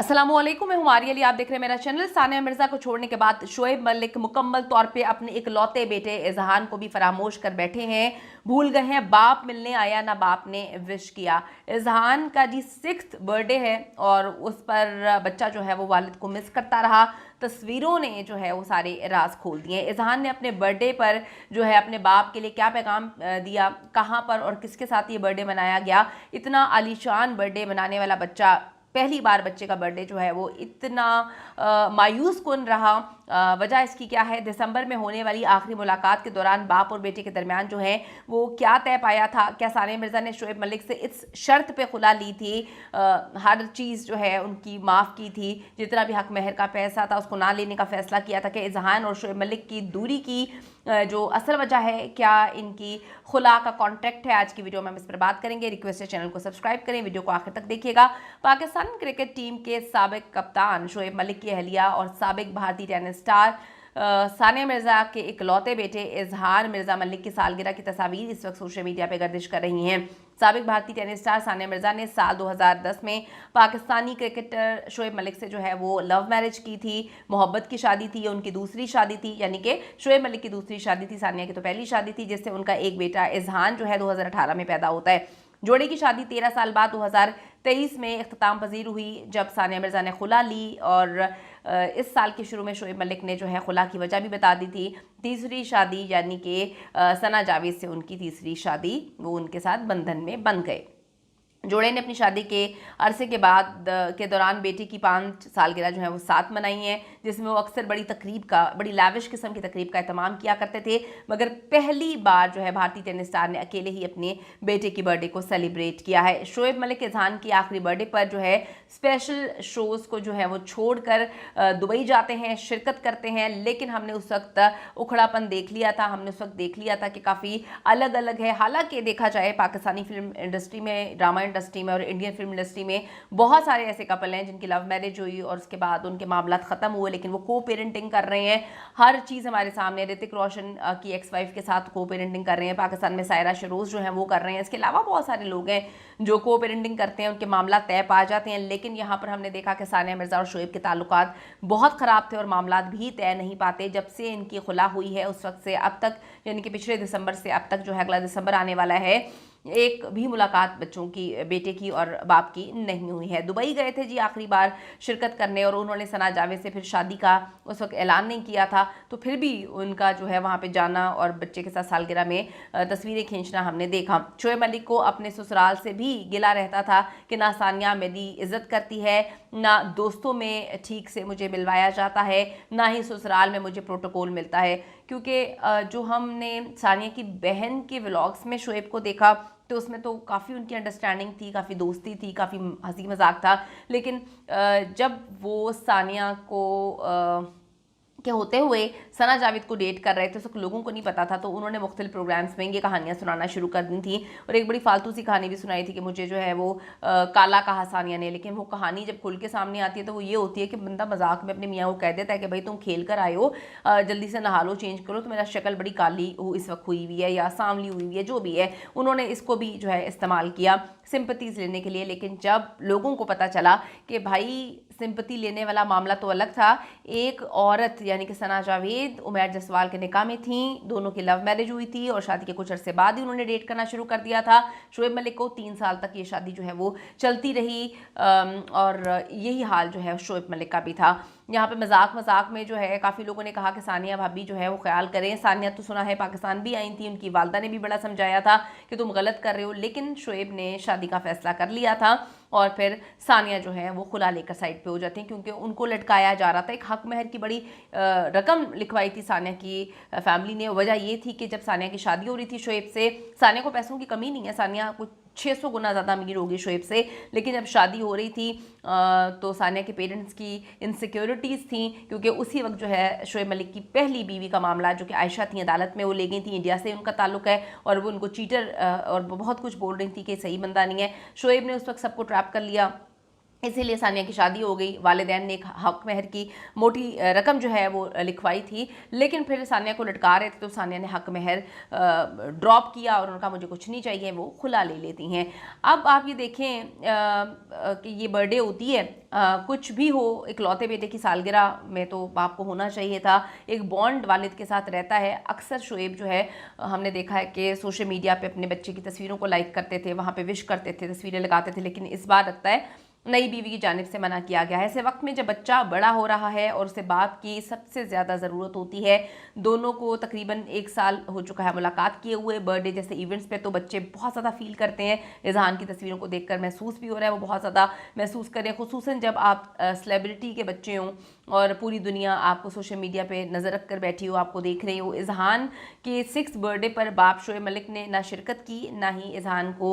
अस्सलामुअलैकुम, मैं हुमारी अली। आप देख रहे हैं मेरा चैनल। सानिया मिर्जा को छोड़ने के बाद शोएब मलिक मुकम्मल तौर पे अपने इकलौते बेटे इजहान को भी फरामोश कर बैठे हैं, भूल गए हैं। बाप मिलने आया ना बाप ने विश किया। इजहान का जी 6th बर्थडे है और उस पर बच्चा जो है वो वालिद को मिस करता रहा। तस्वीरों ने जो है वो सारे राज खोल दिए। इजहान ने अपने बर्थडे पर जो है अपने बाप के लिए क्या पैगाम दिया, कहाँ पर और किसके साथ ये बर्थडे मनाया गया। इतना आलीशान बर्थडे मनाने वाला बच्चा, पहली बार बच्चे का बर्थडे जो है वो इतना मायूस कुन रहा। वजह इसकी क्या है? दिसंबर में होने वाली आखिरी मुलाकात के दौरान बाप और बेटे के दरमियान जो है वो क्या तय पाया था? क्या सानिया मिर्ज़ा ने शोएब मलिक से इस शर्त पे खुला ली थी, हर चीज़ जो है उनकी माफ़ की थी, जितना भी हक महर का पैसा था उसको ना लेने का फैसला किया था? कि इजहान और शोएब मलिक की दूरी की जो असल वजह है, क्या इनकी खुला का कॉन्ट्रैक्ट है? आज की वीडियो में हम इस पर बात करेंगे। रिक्वेस्ट है चैनल को सब्सक्राइब करें, वीडियो को आखिर तक देखिएगा। पाकिस्तान क्रिकेट टीम के साबिक कप्तान शोएब मलिक की अहलिया और साबिक भारतीय टेनिस स्टार सानिया मिर्ज़ा के इकलौते बेटे इजहान मिर्ज़ा मलिक की सालगिरह की तस्वीर इस वक्त सोशल मीडिया पर गर्दिश कर रही हैं। साबिक भारतीय टेनिस स्टार सानिया मिर्ज़ा ने साल 2010 में पाकिस्तानी क्रिकेटर शोएब मलिक से जो है वो लव मैरिज की थी। मोहब्बत की शादी थी, उनकी दूसरी शादी थी, यानी कि शोएब मलिक की दूसरी शादी थी। सानिया की तो पहली शादी थी, जिससे उनका एक बेटा इजहान जो है 2018 में पैदा होता है। जोड़े की शादी 13 साल बाद 2023 में इख्तिताम पजीर हुई, जब सानिया मिर्ज़ा ने खुला ली। और इस साल के शुरू में शोएब मलिक ने जो है खुला की वजह भी बता दी थी। तीसरी शादी यानी कि सना जावेद से उनकी तीसरी शादी, वो उनके साथ बंधन में बंध गए। जोड़े ने अपनी शादी के अरसे के बाद के दौरान बेटी की 5 सालगिरह जो है वो साथ मनाई है, जिसमें वो अक्सर बड़ी लाविश किस्म की तकरीब का एहतमाम किया करते थे। मगर पहली बार जो है भारतीय टेनिस स्टार ने अकेले ही अपने बेटे की बर्थडे को सेलिब्रेट किया है। शोएब मलिक इजहान की आखिरी बर्थडे पर जो है स्पेशल शोज़ को जो है वो छोड़कर दुबई जाते हैं, शिरकत करते हैं। लेकिन हमने उस वक्त उखड़ापन देख लिया था, हमने उस वक्त देख लिया था कि काफ़ी अलग अलग है। हालांकि देखा जाए पाकिस्तानी फिल्म इंडस्ट्री में, ड्रामा इंडस्ट्री में और इंडियन फिल्म इंडस्ट्री में बहुत सारे ऐसे कपल हैं जिनकी लव मैरिज हुई और उसके बाद उनके मामला ख़त्म हुए, लेकिन वो को पेरेंटिंग कर रहे हैं। हर चीज़ हमारे सामने। ऋतिक रोशन की एक्स वाइफ के साथ को पेरेंटिंग कर रहे हैं। पाकिस्तान में सायरा शरोज जो है वो कर रहे हैं। इसके अलावा बहुत सारे लोग हैं जो को पेरेंटिंग करते हैं, उनके मामला तय पा जाते हैं। लेकिन यहाँ पर हमने देखा कि सानिया मिर्ज़ा और शोएब के ताल्लुकात बहुत ख़राब थे और मामला भी तय नहीं पाते। जब से इनकी खुला हुई है उस वक्त से अब तक, यानी कि पिछले दिसंबर से अब तक जो है, अगला दिसंबर आने वाला है, एक भी मुलाकात बच्चों की, बेटे की और बाप की नहीं हुई है। दुबई गए थे जी आखिरी बार शिरकत करने, और उन्होंने सना जावेद से फिर शादी का उस वक्त ऐलान नहीं किया था, तो फिर भी उनका जो है वहाँ पे जाना और बच्चे के साथ सालगिरह में तस्वीरें खींचना हमने देखा। शोएब मलिक को अपने ससुराल से भी गिला रहता था कि ना सानिया मेरी इज्जत करती है, ना दोस्तों में ठीक से मुझे मिलवाया जाता है, ना ही ससुराल में मुझे प्रोटोकॉल मिलता है। क्योंकि जो हमने सानिया की बहन के व्लॉग्स में शोएब को देखा तो उसमें तो काफ़ी उनकी अंडरस्टैंडिंग थी, काफ़ी दोस्ती थी, काफ़ी हंसी मजाक था। लेकिन जब वो सानिया को के होते हुए सना जावेद को डेट कर रहे थे, तो लोगों को नहीं पता था, तो उन्होंने मुख्तलिफ प्रोग्राम्स में ये कहानियाँ सुनाना शुरू कर दी थी। और एक बड़ी फालतू सी कहानी भी सुनाई थी कि मुझे जो है वो काला कहा सानिया ने। लेकिन वो कहानी जब खुल के सामने आती है तो वो ये होती है कि बंदा मजाक में अपने मियाँ को कह देता है कि भाई तुम खेल कर आए हो, जल्दी से नहा लो, चेंज करो, तो मेरा शक्ल बड़ी काली इस वक्त हुई हुई है या सांवली हुई हुई है, जो भी है। उन्होंने इसको भी जो है इस्तेमाल किया सिंपतीज लेने के लिए। लेकिन जब लोगों को पता चला कि भाई सिंपति लेने वाला मामला तो अलग था, एक औरत यानी कि सना जावेद उमैर जसवाल के निकाह में थी, दोनों की लव मैरिज हुई थी और शादी के कुछ अरसे बाद ही उन्होंने डेट करना शुरू कर दिया था। शोएब मलिक को 3 साल तक ये शादी जो है वो चलती रही और यही हाल जो है शोएब मलिक का भी था। यहाँ पे मजाक में जो है काफ़ी लोगों ने कहा कि सानिया भाभी जो है वो ख्याल करें। सानिया तो सुना है पाकिस्तान भी आई थी, उनकी वालदा ने भी बड़ा समझाया था कि तुम गलत कर रहे हो, लेकिन शोएब ने शादी का फैसला कर लिया था और फिर सानिया जो है वो खुला लेकर साइड पे हो जाती हैं, क्योंकि उनको लटकाया जा रहा था। एक हक महर की बड़ी रकम लिखवाई थी सानिया की फैमिली ने। वजह ये थी कि जब सानिया की शादी हो रही थी शोएब से, सानिया को पैसों की कमी नहीं है, सानिया कुछ 600 गुना ज़्यादा अमीर होगी शोएब से, लेकिन जब शादी हो रही थी तो सानिया के पेरेंट्स की इनसिक्योरिटीज़ थी, क्योंकि उसी वक्त जो है शोएब मलिक की पहली बीवी का मामला, जो कि आयशा थी, अदालत में वो ले गई थी। इंडिया से उनका ताल्लुक है और वो उनको चीटर और बहुत कुछ बोल रही थी कि सही बंदा नहीं है। शोएब ने उस वक्त सबको ट्रैप कर लिया इसीलिए सानिया की शादी हो गई। वालिदैन ने एक हक महर की मोटी रकम जो है वो लिखवाई थी, लेकिन फिर सानिया को लटका रहे थे तो सानिया ने हक महर ड्रॉप किया और उनका मुझे कुछ नहीं चाहिए, वो खुला ले लेती हैं। अब आप ये देखें कि ये बर्थडे होती है, कुछ भी हो, इकलौते बेटे की सालगिरह में तो बाप को होना चाहिए था, एक बॉन्ड वालिद के साथ रहता है। अक्सर शुएब जो है हमने देखा है कि सोशल मीडिया पे अपने बच्चे की तस्वीरों को लाइक करते थे, वहाँ पे विश करते थे, तस्वीरें लगाते थे, लेकिन इस बार लगता है नई बीवी की जानिब से मना किया गया है। ऐसे वक्त में जब बच्चा बड़ा हो रहा है और उसे बाप की सबसे ज़्यादा ज़रूरत होती है, दोनों को तकरीबन 1 साल हो चुका है मुलाकात किए हुए, बर्थडे जैसे इवेंट्स पे तो बच्चे बहुत ज़्यादा फील करते हैं। इज़हान की तस्वीरों को देखकर महसूस भी हो रहा है, वो बहुत ज़्यादा महसूस करें, खुसूसन जब आप सेलिब्रिटी के बच्चे हों और पूरी दुनिया आपको सोशल मीडिया पे नज़र रख कर बैठी हो, आपको देख रही हो। इज़हान के 6th बर्थडे पर बाप शोएब मलिक ने ना शिरकत की, ना ही इज़हान को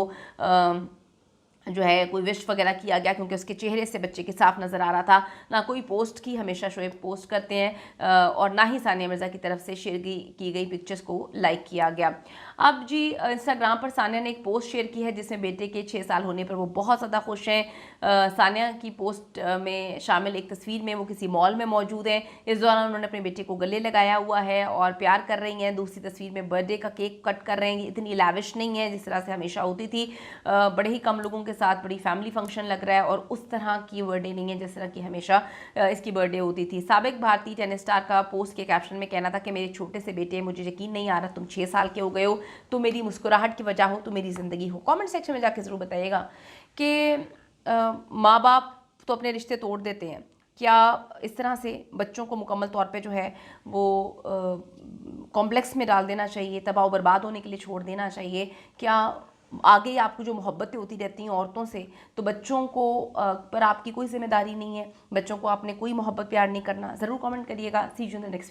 जो है कोई विश वगैरह किया गया, क्योंकि उसके चेहरे से बच्चे के साफ नज़र आ रहा था। ना कोई पोस्ट की, हमेशा शोएब पोस्ट करते हैं, और ना ही सानिया मिर्ज़ा की तरफ से शेयर की गई पिक्चर्स को लाइक किया गया। अब जी इंस्टाग्राम पर सानिया ने एक पोस्ट शेयर की है जिसमें बेटे के 6 साल होने पर वो बहुत ज़्यादा खुश हैं। सानिया की पोस्ट में शामिल एक तस्वीर में वो किसी मॉल में मौजूद हैं। इस दौरान उन्होंने अपने बेटे को गले लगाया हुआ है और प्यार कर रही हैं। दूसरी तस्वीर में बर्थडे का केक कट कर रहे हैं। इतनी लैविश नहीं है जिस तरह से हमेशा होती थी, बड़े ही कम लोगों के साथ बड़ी फैमिली फंक्शन लग रहा है, और उस तरह की बर्थडे नहीं है जिस तरह की हमेशा इसकी बर्थडे होती थी। साबिक भारतीय टेनिस स्टार का पोस्ट के कैप्शन में कहना था कि मेरे छोटे से बेटे, मुझे यकीन नहीं आ रहा तुम 6 साल के हो गए हो, तो मेरी मुस्कुराहट की वजह हो, तो मेरी ज़िंदगी हो। कमेंट सेक्शन में जाके ज़रूर बताइएगा कि माँ बाप तो अपने रिश्ते तोड़ देते हैं, क्या इस तरह से बच्चों को मुकम्मल तौर पे जो है वो कॉम्प्लेक्स में डाल देना चाहिए, तबाह बर्बाद होने के लिए छोड़ देना चाहिए? क्या आगे आपको जो मोहब्बतें होती रहती हैं औरतों से, तो बच्चों को पर आपकी कोई जिम्मेदारी नहीं है, बच्चों को आपने कोई मोहब्बत प्यार नहीं करना? ज़रूर कमेंट करिएगा। सी यू इन द नेक्स्ट।